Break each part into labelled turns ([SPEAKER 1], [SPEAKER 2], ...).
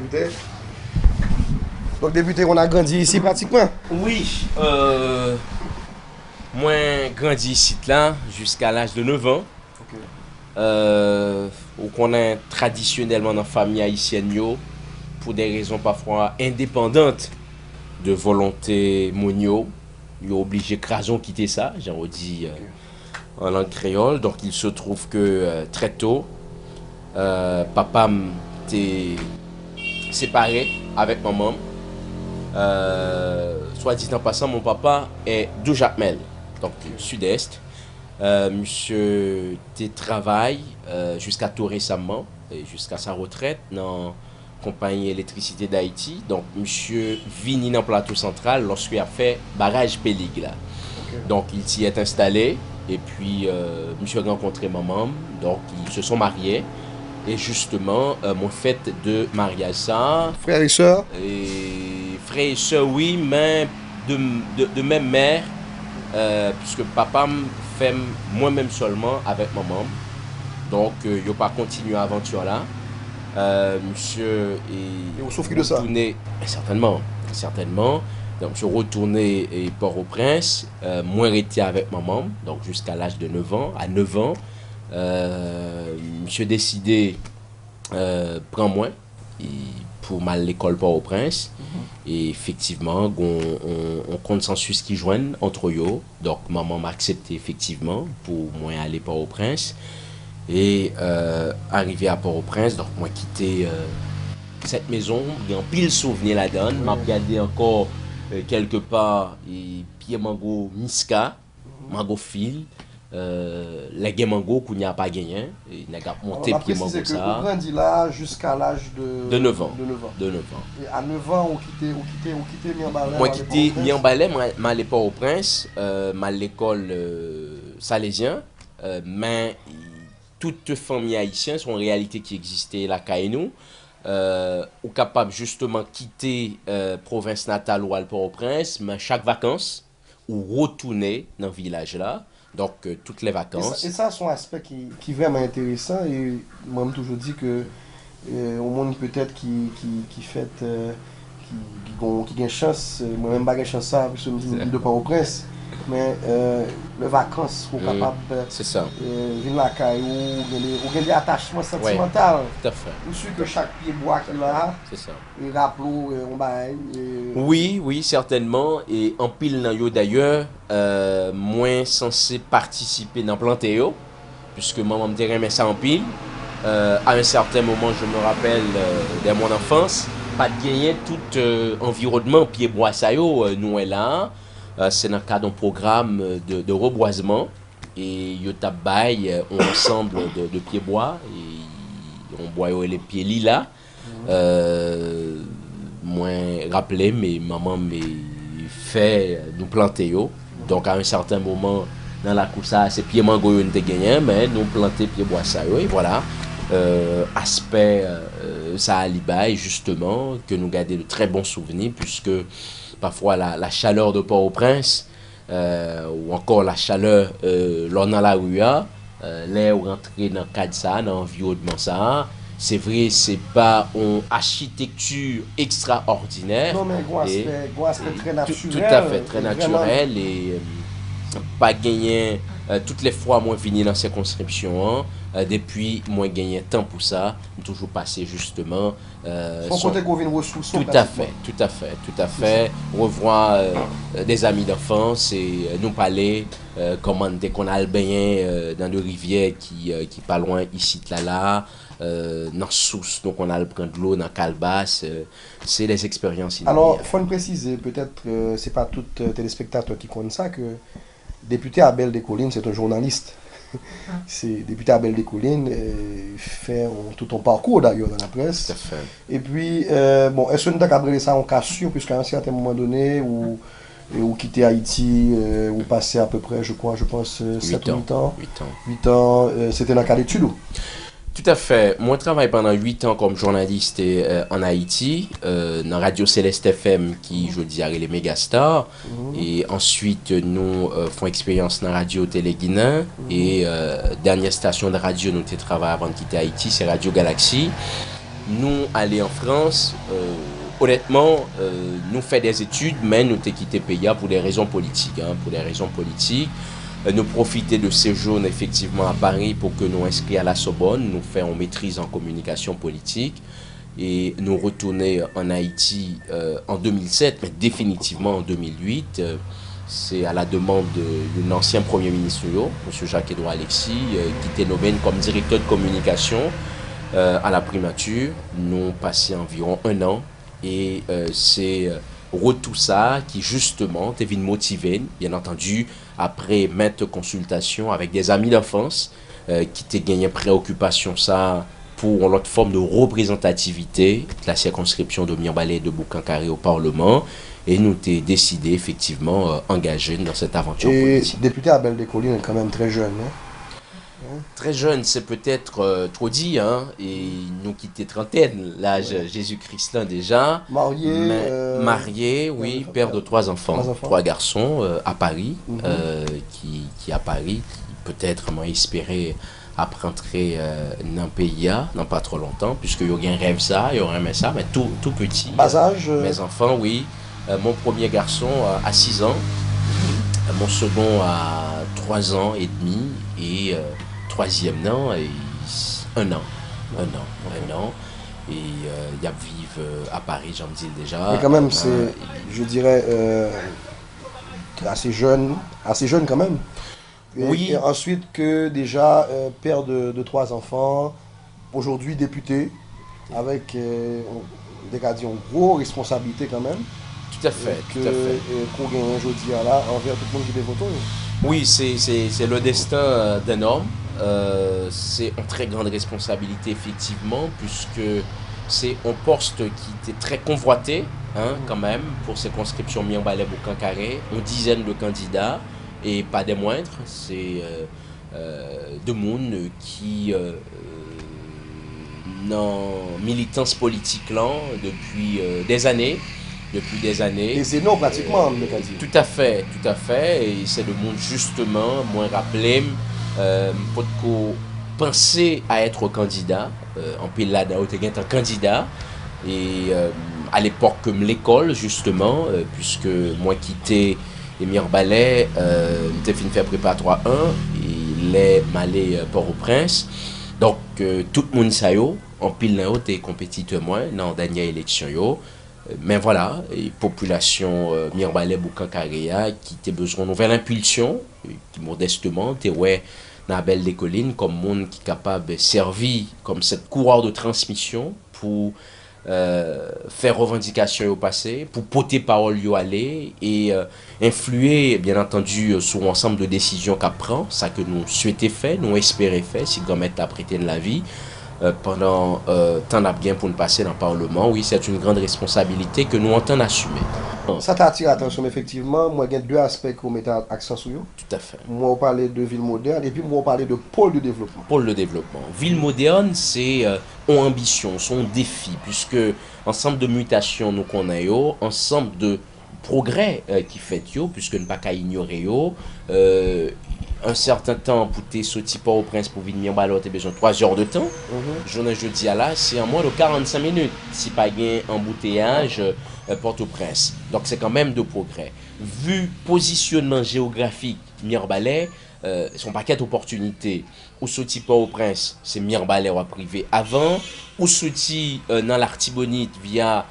[SPEAKER 1] député. Donc, député, on a grandi ici pratiquement.
[SPEAKER 2] Oui, moi, grandi ici là jusqu'à l'âge de 9 ans. Où qu'on est traditionnellement dans la famille haïtienne, pour des raisons parfois indépendantes de volonté monio, il est obligé de quitter ça, j'ai dit en langue créole. Donc il se trouve que très tôt, papa m'était séparé avec maman. Soit dit en passant, mon papa est de Jacmel, donc sud-est. Monsieur travaille jusqu'à tout récemment, et jusqu'à sa retraite dans compagnie électricité d'Haïti. Donc monsieur vini dans le plateau central lorsqu'il a fait barrage Pélig là. Donc il s'y est installé et puis monsieur a rencontré maman, donc ils se sont mariés. Et justement, mon fête de mariage ça.
[SPEAKER 1] Frères et sœurs.
[SPEAKER 2] Et frères et sœurs, oui, mais de même mère, puisque papa me fait moi-même seulement avec maman. Donc, il n'a pas continué l'aventure là. Monsieur est retourné, certainement. Donc, je suis retourné et Port-au-Prince, moi resté avec maman, donc jusqu'à l'âge de 9 ans. À 9 ans, monsieur décidé prendre moi pour mal l'école Port-au-Prince. Et effectivement, on consensus qui joignent entre eux. Donc, maman m'a accepté effectivement pour moi aller Port-au-Prince. Et arrivé à Port-au-Prince, donc moi quitté cette maison, il y a un pile souvenir là-dedans. M'a regardé encore quelque part et pied mango Miska, mango fil. Les gains mango qu'on n'y a pas gagné, il n'a pas monté pied mango ça.
[SPEAKER 1] On grandit là jusqu'à l'âge
[SPEAKER 2] de 9 ans.
[SPEAKER 1] Et à 9 ans, on quittait Miambalais.
[SPEAKER 2] Moi quitté Miambalais, moi allé Port-au-Prince, à l'école salésien, mais toute famille haïtienne, c'est une réalité qui existait là à nous. Ou capable justement quitter province natale ou à Port-au-Prince, mais chaque vacances, ou retourner dans le village là. Donc, toutes les vacances.
[SPEAKER 1] Et ça, c'est un aspect qui est vraiment intéressant. Et moi, je toujours dit que au monde peut-être qui fait, qui a chance, moi-même, pas chance ça, parce que je suis de Port-au-Prince. Mais les vacances, sont capables de venir à la ou des attachements sentimentaux.
[SPEAKER 2] Tout à fait.
[SPEAKER 1] Je suis que chaque pied bois qu'il a, il rappelle, on baille.
[SPEAKER 2] Oui, certainement. Et en pile dans yo d'ailleurs, moins censé participer dans plantéo, puisque maman me dirait mais ça en pile. À un certain moment, je me rappelle de mon enfance, pas de gagner tout environnement pied bois ça yo, nous est là. C'est dans le cadre d'un programme de reboisement et il y a un ensemble de pieds bois et on boit les pieds lilas. Moi rappelé mais maman me fait nous planter yo. Donc à un certain moment dans la course c'est pieds mango yo n'était gagné mais nous planter pieds bois ça yo et voilà. Aspect ça à Libaye justement que nous gardons de très bons souvenirs puisque parfois la chaleur de Port-au-Prince ou encore la chaleur lors dans la rue l'air rentrer dans le cadre ça dans l'environnement ça c'est vrai c'est pas une architecture extraordinaire
[SPEAKER 1] non mais aspect très naturel
[SPEAKER 2] tout à fait très naturel vraiment. Et pas gagné toutes les fois moi venu dans ces conscriptions depuis moi gagné temps pour ça toujours passé justement
[SPEAKER 1] tout
[SPEAKER 2] à fait revoir des amis d'enfance et nous parler comment dès qu'on a le bain dans des rivières qui pas loin ici là dans source donc on a le prendre de l'eau dans calebasse c'est des expériences
[SPEAKER 1] inoubliables. Alors faut préciser peut-être c'est pas tout téléspectateur qui connaît ça que député Abel Descollines c'est un journaliste. C'est député Abel Descollines fait tout ton parcours d'ailleurs dans la presse. Et puis bon, est-ce que nous avons ça en cassure puisqu'à un certain moment donné où quitter Haïti ou passer à peu près je pense 7 ou 8 ans c'était dans le cas d'études.
[SPEAKER 2] Tout à fait. Moi, je travaille pendant 8 ans comme journaliste en Haïti, dans Radio Céleste FM, qui, je dis, les Megastars. Et ensuite, nous faisons expérience dans Radio Télé-Guinéen. Et dernière station de radio, nous travaillons avant de quitter Haïti, c'est Radio Galaxy. nous aller en France, honnêtement, nous fait des études, mais nous t'ai quitté pays pour des raisons politiques. Pour des raisons politiques. Nous profiter de séjour effectivement à Paris pour que nous inscrits à la Sorbonne, nous faisons maîtrise en communication politique et nous retourner en Haïti en 2007, mais définitivement en 2008. C'est à la demande d'un ancien Premier ministre, M. Jacques-Edouard Alexis, qui était nommé comme directeur de communication à la primature. Nous passé environ un an et c'est tout ça qui justement t'est venu motiver, bien entendu, après maintes consultations avec des amis d'enfance qui t'ont gagné préoccupation ça pour l'autre forme de représentativité de la circonscription de Mirebalais et de Boucankari au Parlement. Et nous t'ai décidé effectivement engagé dans cette aventure politique.
[SPEAKER 1] Et député à Belle-des-Collines est quand même très jeune, hein?
[SPEAKER 2] Très jeune, c'est peut-être trop dit, et nous quitter trentaine, l'âge Jésus-Christin déjà. Marié, oui, père de 3 enfants, 3 garçons à Paris, qui à Paris, qui peut-être m'a espéré après entrer dans le pays, dans pas trop longtemps, puisque il y a un rêve ça, il y aurait aimé ça, mais tout petit.
[SPEAKER 1] Bas âge
[SPEAKER 2] Mes enfants, oui. Mon premier garçon a 6 ans, mon second a 3 ans et demi, et troisième an, et 1 an. Et il y a vivre à Paris, j'en dis déjà.
[SPEAKER 1] Mais quand même, c'est, je dirais, assez jeune quand même.
[SPEAKER 2] Oui.
[SPEAKER 1] Et ensuite que déjà père de 3 enfants, aujourd'hui député, avec des cas une grosse responsabilité quand même.
[SPEAKER 2] Tout à fait, tout à fait.
[SPEAKER 1] Qu'on gagne aujourd'hui là envers tout le monde qui des votos.
[SPEAKER 2] Oui, c'est le destin d'un homme. C'est une très grande responsabilité effectivement, puisque c'est un poste qui était très convoité quand même pour circonscription Mirebalais-Boucankari, une dizaine de candidats et pas des moindres. C'est de monde qui dans militance politique là depuis des années.
[SPEAKER 1] Et c'est non pratiquement,
[SPEAKER 2] tout à fait. Et c'est le monde justement, moins rappelé, pour penser à être candidat. En pile là, tu es un candidat. Et à l'époque, comme l'école, justement, puisque moi quitté Mirebalais, j'ai fini faire préparatoire 1, et les m'allé Port-au-Prince. Donc, tout le monde sait, en pile là, tu es compétiteur moins dans la dernière élection. Mais voilà, et population Mirebalais Boucankari qui a besoin de nouvelle impulsion, qui modestement, tu ouais, dans la Belle des Collines, comme monde qui est capable de servir comme cette courroie de transmission pour faire revendication au passé, pour porter parole au aller et influer, bien entendu, sur l'ensemble de décisions qu'elle prend, ça que nous souhaitons faire, nous espérons faire, si le gouvernement a prêté de la vie. Pendant tant d'abgain pour nous passer dans le Parlement, oui, c'est une grande responsabilité que nous entendons assumer.
[SPEAKER 1] Ça t'attire l'attention, effectivement. Moi, il y a 2 aspects qu'on met accent sur eux.
[SPEAKER 2] Tout à fait.
[SPEAKER 1] Moi, on parlait de ville moderne et puis moi, on parlait de pôle de développement.
[SPEAKER 2] Pôle de développement. Ville moderne, c'est une ambition, son défi, puisque ensemble de mutations nous connaissons, ensemble de progrès qui fait puisque ne pas qu'à ignorer un certain temps pour te sortir pas au prince pour venir Mirebalais, tu as besoin de 3 heures de temps. Je dis à là, c'est en moins de 45 minutes si pas gain embouteillage Port-au-Prince. Donc c'est quand même de progrès. Vu positionnement géographique Mirebalais, son paquet d'opportunités. Ou sorti Port-au-Prince, c'est Mirebalais ou privé avant. Ou sorti dans l'Artibonite via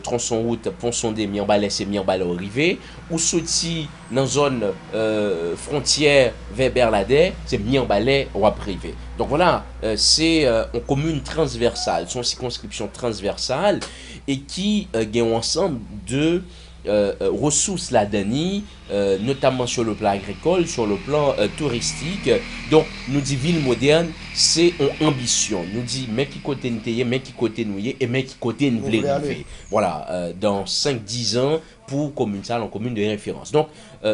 [SPEAKER 2] tronçon route Pont-Sondé, Mirebalais, c'est Mirebalais arrivé. Ou sorti dans zone frontière vers Berladais, c'est Mirebalais ou privé. Donc voilà, c'est une commune transversale, son circonscription transversale et qui gagne ensemble de ressources la dani, notamment sur le plan agricole, sur le plan touristique. Donc, nous dit ville moderne, c'est une ambition. Nous dit, mais qui côté nous mais qui côté nous et mais qui côté nous voulons arriver. Voilà, dans 5-10 ans, pour commune ça, en commune de référence. Donc,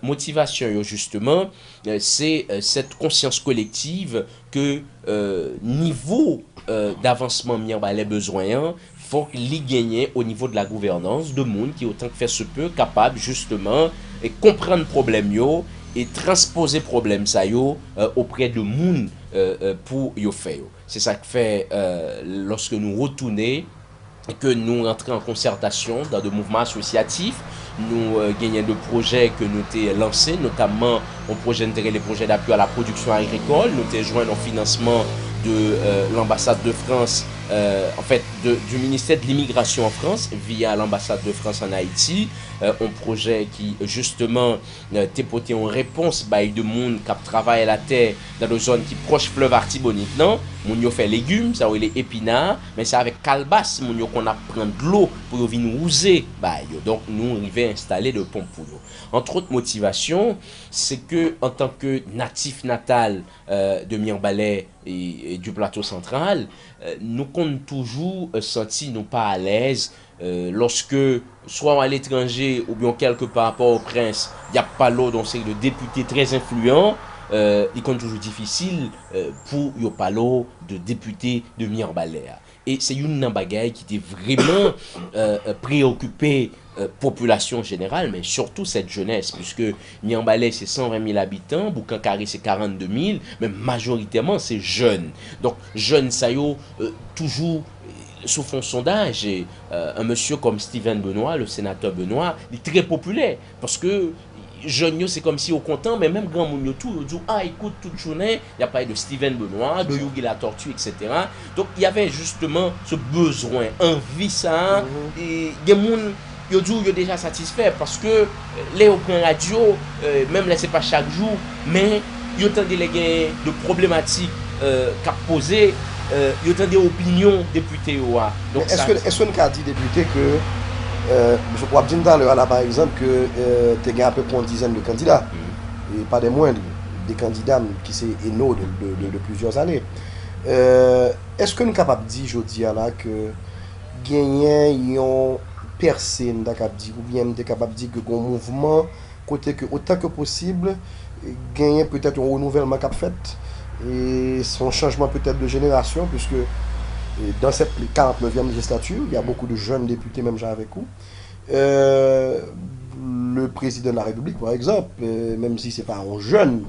[SPEAKER 2] motivation, justement, c'est cette conscience collective que niveau d'avancement Mirebalais besoin, faut les gagner au niveau de la gouvernance de monde qui autant que faire se peut capable justement et comprendre problème yo et transposer problème ça yo auprès de monde pour yo faire. C'est ça que fait lorsque nous retournons et que nous rentrons en concertation dans des mouvements associatifs, nous gagnons de projets que nous avons lancés, notamment on projet les projets d'appui à la production agricole, nous avons joint au financement de l'ambassade de France, en fait du ministère de l'immigration en France via l'ambassade de France en Haïti, un projet qui justement t'époté en réponse bah, de monde qui travaille à la terre dans des zones qui proches fleuve Artibonite, non? Moun yo fait légumes, ça ou les épinards, mais c'est avec calebasse moun yo qu'on a prendre de l'eau pour yo venir user bah yo. Donc nous arriver à installer de pompes pour yo. Entre autres motivations, c'est que en tant que natif natal de Mirebalais et du plateau central, nous comptons toujours senti nous pas à l'aise lorsque soit à l'étranger ou bien quelque part rapport au prince, il n'y a pas l'eau, donc c'est le député très influent. Il est toujours difficile pour yo parler de député de Mirebalais. Et c'est une bagaille qui était vraiment préoccupée population générale, mais surtout cette jeunesse, puisque Mirebalais c'est 120 000 habitants, Boukankari c'est 42 000, mais majoritairement c'est jeunes. Donc jeunes, ça y est, toujours sous fond sondage, et, un monsieur comme Steven Benoît, le sénateur Benoît, il est très populaire, parce que jeunes, c'est comme si au content, mais même grand moun tout, dit ah écoute toute journée, il y a parlé de Steven Benoît, de Yogi la tortue, etc. Donc il y avait justement ce besoin, envie ça, et des moun yo dit yo déjà satisfait parce que les au prend radio, même là c'est pas chaque jour, mais yo tande les gains de problématiques qu'a posé, yo tande des opinions députés wa. Donc
[SPEAKER 1] est-ce qu'on a dit député que je crois bien tout à l'heure là par exemple que tu as gagné à peu près une dizaine de candidats et pas des moindres, des candidats qui c'est éno de plusieurs années. Est-ce que nous sommes capables de dire aujourd'hui là que gagner yon personne capable dire ou bien capable de dire que un mouvement côté que autant que possible gagner peut-être un renouvellement cap fait et son changement peut-être de génération puisque dans cette 49e législature, il y a beaucoup de jeunes députés, même gens avec vous. Le président de la République, par exemple, même si ce n'est pas un jeune,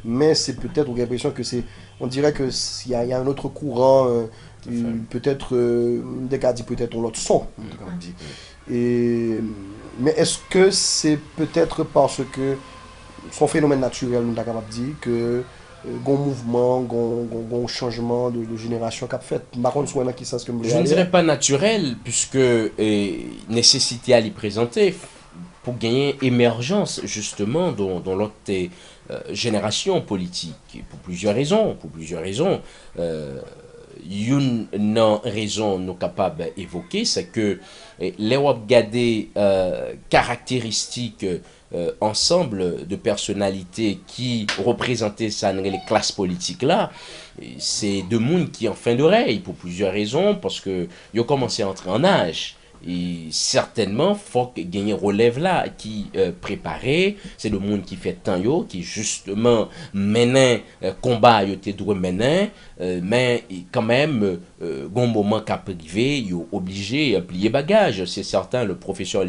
[SPEAKER 1] mais c'est peut-être, on a l'impression que c'est, on dirait qu'il y a un autre courant, peut-être, des cas dit peut-être on l'autre son. Mais est-ce que c'est peut-être parce que son phénomène naturel, nous avons dit que un mouvement, un changement de génération qu'a fait.
[SPEAKER 2] Je ne dirais pas naturel, puisque nécessité à l'y présenter pour gagner émergence justement dans l'autre génération politique, pour plusieurs raisons. Une raison nous capable d'évoquer, c'est que les regarder caractéristiques ensemble de personnalités qui représentaient ça les classes politiques là, c'est de monde qui en fin d'oreille pour plusieurs raisons, parce que ils ont commencé à entrer en âge. Et certainement, faut que gagner relève là qui préparait, c'est le monde qui fait tant yo, qui justement mène combat yo te droit mener, mais quand même, bon moment qu'a privé, yo obligé à plier bagage. C'est certain, le professeur